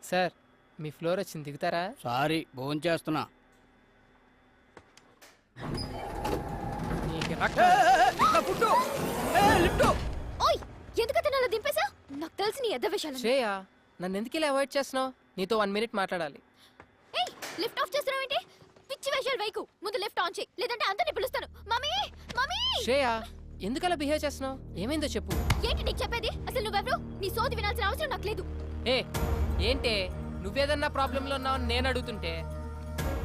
Sir మీ floor వచ్చింది, దిగుతారా? Sorry, భోంచేస్తున్నా. ఓయ్ ఎందుకు అలా దింపేశా? నాకు తెలిసి నీ ఎద్ద విషయాలు. శ్రేయ, నన్ను ఎందుకు ఇలా అవాయిడ్ చేస్తున్నావు? నీతో 1 మినిట్ మాట్లాడాలి. ఏయ్ లిఫ్ట్ ఆఫ్ చేస్తున్నావేంటి? పిచ్చి వేషాలు వైకు. ముందు లిఫ్ట్ ఆన్ చేయి, లేదంటే అందరిని పిలుస్తాను. Mummy mummy. శ్రేయ, ఎందుకు అలా బిహేవ్ చేస్తున్నావు? ఏమైందో చెప్పు. ఏంటి నీకు చెప్పేది? అసలు నువ్వెవరు? నీ సోది వినాల్సిన అవసరం నాకు లేదు. ఏ ఏంటే, నువ్వేదన్నా ప్రాబ్లంలో ఉన్నావని నేను అడుగుతుంటే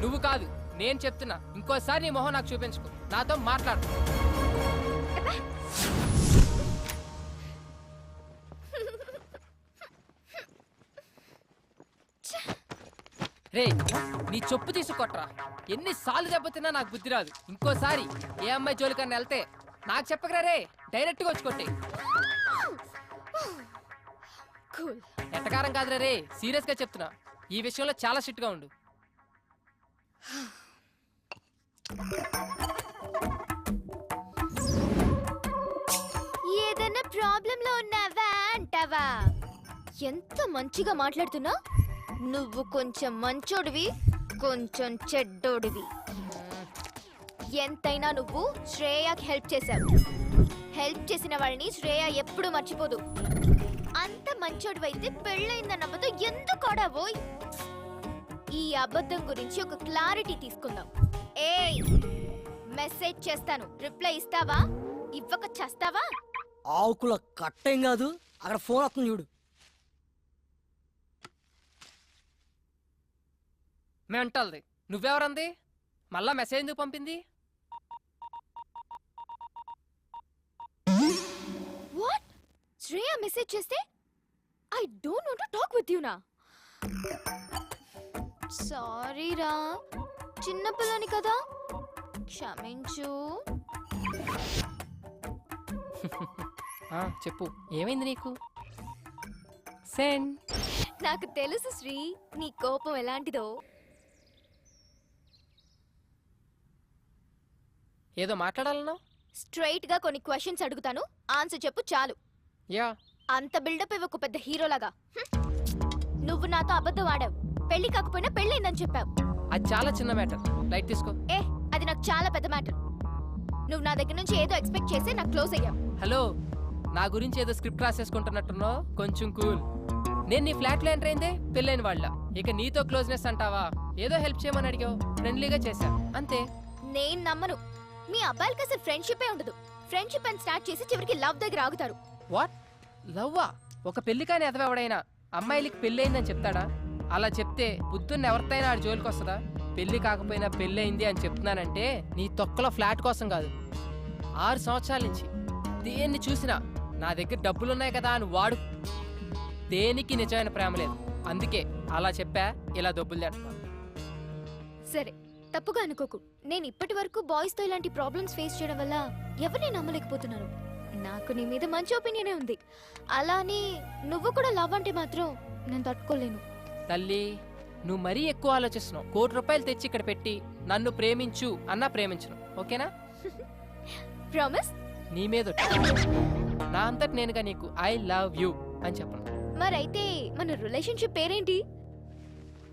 నువ్వు కాదు నేను చెప్తున్నా. ఇంకోసారి నీ మొహం నాకు చూపించుకో, నాతో మాట్లాడు. రే, నీ చెప్పు తీసుకొట్రా. ఎన్నిసార్లు దెబ్బతిన్నా నాకు బుద్ధి రాదు. ఇంకోసారి ఏ అమ్మాయి జోలికన్నా వెళ్తే నాకు చెప్పకరా రే, డైరెక్ట్గా వచ్చి కొట్టే. ఎట్టకారం కాదురా రే, సీరియస్ గా చెప్తున్నా. ఈ విషయంలో చాలా స్ట్రిక్ట్ గా ఉండు. ఏదైనా ప్రాబ్లం లో ఉన్నావా అంటావా? ఎంత మంచిగా మాట్లాడుతున్నా. నువ్వు కొంచెం మంచోడివి, కొంచెం చెడ్డోడివి. ఎంతైనా నువ్వు శ్రేయకి హెల్ప్ చేశావు. హెల్ప్ చేసిన వాళ్ళని శ్రేయ ఎప్పుడు మర్చిపోదు. అంత మంచోడివైతే పెళ్ళైందన్న అబద్ధం ఎందుకు ఆడావోయ్? ఈ అబద్ధం గురించి ఒక క్లారిటీ తీసుకుందాం. ఏయ్ మెసేజ్ చేస్తాను, రిప్లై ఇస్తావా? ఇవ్వక చేస్తావా? ఆకుల కట్టేం కాదు, అక్కడ ఫోన్ వస్తుంది చూడు. మెంటల్ది. నువ్వెవరంది? మళ్ళా మెసేజ్ ఎందుకు పంపింది? వాట్? శ్రేయ మెసేజ్ చేస్తే I don't want to talk with you నా. సారీ రా, చిన్న పిల్లని కదా, క్షమించు. చెప్పు, ఏమైంది నీకు? సెండ్. నాకు తెలుసు శ్రీ, నీ కోపం ఎలాంటిదో. ఏదో మాట్లాడాలన్నా? స్ట్రైట్ గా కొన్ని క్వశ్చన్స్ అడుగుతాను, ఆన్సర్ చెప్పు చాలు. యా. అంత బిల్డప్ ఇవ్వకు పెద్ద హీరోలాగా. నువ్వు నాతో అబద్ధం ఆడావు. పెళ్లి కాకపోయినా పెళ్ళైందని చెప్పావు. అది చాలా చిన్న మ్యాటర్, లైట్ తీసుకో. ఏ అది నాకు చాలా పెద్ద మ్యాటర్. నువ్వు నా దగ్గర నుంచి ఏదో ఎక్స్పెక్ట్ చేసి నాకు క్లోజ్ అయ్యావు. హలో, నా గురించి ఏదో స్క్రిప్ట్ రాసేసుకుంటున్నట్టున్నావు, కొంచెం కూల్. నేను నీ ఫ్లాట్ లో ఎంటర్ అయిందే పెళ్ళైన వాళ్ళ. ఇక నీతో క్లోజ్నెస్ అంటావా? ఏదో హెల్ప్ చేయమని అడిగావు, ఫ్రెండ్లీగా చేశా, అంతే. నేను నమ్మను. మీ అబ్బాయిలకి అసలు ఫ్రెండ్షిపే ఉండదు. ఫ్రెండ్షిప్ అని స్టార్ట్ చేసి చివరికి లవ్ దగ్గర ఆగుతారు. వాట్? లవ్వా? ఒక పెళ్లి కాని ఎదవెవడైనా అమ్మాయిలకి పెళ్ళయిందని చెప్తాడా? అలా చెప్తే బుద్ధున్న ఎవరితైనా ఆడి జోలికి వస్తుందా? పెళ్లి కాకపోయినా పెళ్ళయింది అని చెప్తున్నానంటే నీ తొక్కలో ఫ్లాట్ కోసం కాదు. 6 సంవత్సరాల నుంచి దేన్ని చూసినా నా దగ్గర డబ్బులున్నాయి కదా అని వాడు. దేనికి నిజమైన ప్రేమ లేదు, అందుకే అలా చెప్పా. ఇలా డబ్బులు తెస్తున్నా. సరే, తప్పుగా అనుకోకు. నేను ఇప్పటి వరకు బాయ్స్ తో ఇలాంటి ప్రాబ్లమ్స్ ఫేస్ చేయడం వల్ల ఎవరిని నమ్మలేకపోతున్నాను. నాకు నీ మీద మంచి ఒపీనియనే ఉంది. అలానే నువ్వు కూడా లవ్ అంటే మాత్రం నేను తట్టుకోలేను. తల్లి, నువ్వు మరీ ఎక్కువ ఆలోచిస్తున్నావు. 1 కోటి రూపాయలు తెచ్చి ఇక్కడ పెట్టి నన్ను ప్రేమించు అన్నా ప్రేమించను, ఓకేనా? ప్రామిస్? నీ మీద నా అంతటి నేనుగా నీకు ఐ లవ్ యూ అని చెప్పను. మరైతే మన రిలేషన్షిప్ పేరేంటి?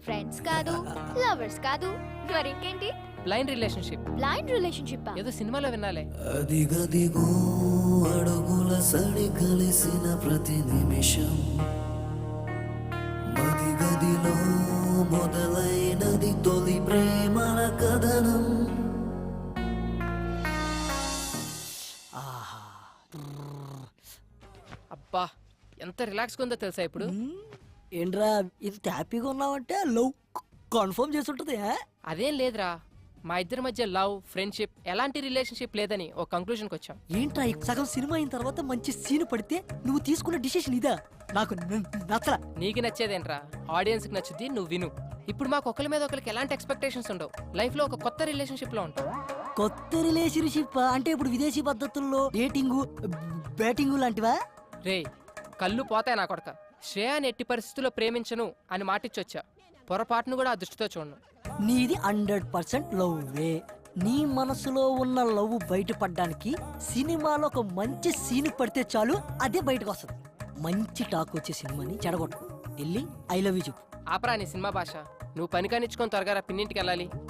ఫ్రెండ్స్ కాదు, లవర్స్ కాదు, మరింకేంటి? Blind relationship. బ్లైండ్ రిలేషన్షిప్ ఏదో సినిమాలో వినాలే. అదిగదిగో అడుగుల సడి కలిసిన ప్రతి నిమిషం, మదిగదిలో మొదలైనది తొలి ప్రేమల కథనం. అబ్బా, ఎంత రిలాక్స్గా ఉందో తెలుసా ఇప్పుడు? ఏంట్రా ఇంత హ్యాపీగా ఉన్నావంటే లవ్ కన్ఫర్మ్ చేసి ఉంటుంది. అదేం లేదురా, మా ఇద్దరి మధ్య లవ్, ఫ్రెండ్షిప్, ఎలాంటి రిలేషన్షిప్ లేదని ఒక కంక్లూజన్కి వచ్చాం. ఏంట్రా సగం సినిమా అయిన తర్వాత మంచి సీన్ పడితే నువ్వు తీసుకున్న డిసిషన్ ఇదా? నాకు నచ్చలా. నీకు నచ్చేదేంట్రా, ఆడియన్స్కి నచ్చుద్ది, నువ్వు విను. ఇప్పుడు మాకు ఒకరి మీద ఒకరికి ఎలాంటి ఎక్స్పెక్టేషన్స్ ఉండవు. లైఫ్లో ఒక కొత్త రిలేషన్షిప్లో ఉంటాం. కొత్త రిలేషన్షిప్ అంటే ఇప్పుడు విదేశీ పద్ధతుల్లో డేటింగు, బ్యాటింగు లాంటివా? రే, కళ్ళు పోతాయి నా కొడక. శ్రేయాని ఎట్టి పరిస్థితుల్లో ప్రేమించను అని మాటిచ్చొచ్చా. పొరపాటును కూడా ఆ దృష్టితో చూడను. నీది 100% లవ్వే. నీ మనసులో ఉన్న లవ్ బయటపడడానికి సినిమాలో ఒక మంచి సీన్ పడితే చాలు, అదే బయటకు వస్తుంది. మంచి టాక్ వచ్చే సినిమాని చెడగొట్టు. వెళ్ళి ఐ లవ్ యూ చెప్పు. ఆపరా నీ సినిమా భాష. నువ్వు పని కానిచ్చుకొని త్వరగా రా, పిన్నింటికి వెళ్ళాలి.